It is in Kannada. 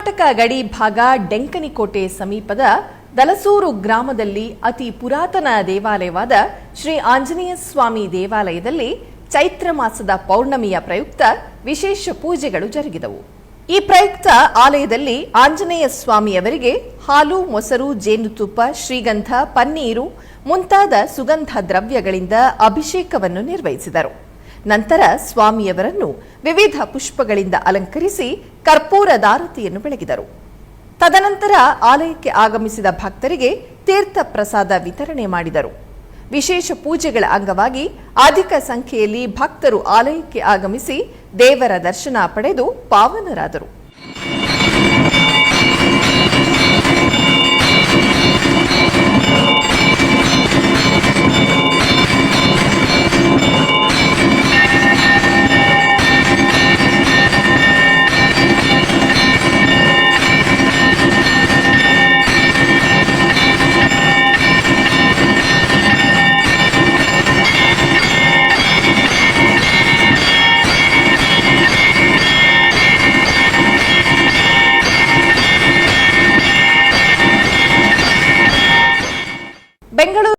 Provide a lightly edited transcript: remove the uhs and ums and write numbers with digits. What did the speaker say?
ಕರ್ನಾಟಕ ಗಡಿ ಭಾಗ ಡೆಂಕನಿಕೋಟೆ ಸಮೀಪದ ದಲಸೂರು ಗ್ರಾಮದಲ್ಲಿ ಅತಿ ಪುರಾತನ ದೇವಾಲಯವಾದ ಶ್ರೀ ಆಂಜನೇಯ ಸ್ವಾಮಿ ದೇವಾಲಯದಲ್ಲಿ ಚೈತ್ರ ಮಾಸದ ಪೌರ್ಣಮಿಯ ಪ್ರಯುಕ್ತ ವಿಶೇಷ ಪೂಜೆಗಳು ಜರುಗಿದವು. ಈ ಪ್ರಯುಕ್ತ ಆಲಯದಲ್ಲಿ ಆಂಜನೇಯ ಸ್ವಾಮಿಯವರಿಗೆ ಹಾಲು, ಮೊಸರು, ಜೇನುತುಪ್ಪ, ಶ್ರೀಗಂಧ, ಪನ್ನೀರು ಮುಂತಾದ ಸುಗಂಧ ದ್ರವ್ಯಗಳಿಂದ ಅಭಿಷೇಕವನ್ನು ನಿರ್ವಹಿಸಿದರು. ನಂತರ ಸ್ವಾಮಿಯವರನ್ನು ವಿವಿಧ ಪುಷ್ಪಗಳಿಂದ ಅಲಂಕರಿಸಿ ಕರ್ಪೂರದಾರತಿಯನ್ನು ಬೆಳಗಿದರು. ತದನಂತರ ಆಲಯಕ್ಕೆ ಆಗಮಿಸಿದ ಭಕ್ತರಿಗೆ ತೀರ್ಥ ಪ್ರಸಾದ ವಿತರಣೆ ಮಾಡಿದರು. ವಿಶೇಷ ಪೂಜೆಗಳ ಅಂಗವಾಗಿ ಅಧಿಕ ಸಂಖ್ಯೆಯಲ್ಲಿ ಭಕ್ತರು ಆಲಯಕ್ಕೆ ಆಗಮಿಸಿ ದೇವರ ದರ್ಶನ ಪಡೆದು ಪಾವನರಾದರು. ಬೆಂಗಳೂರು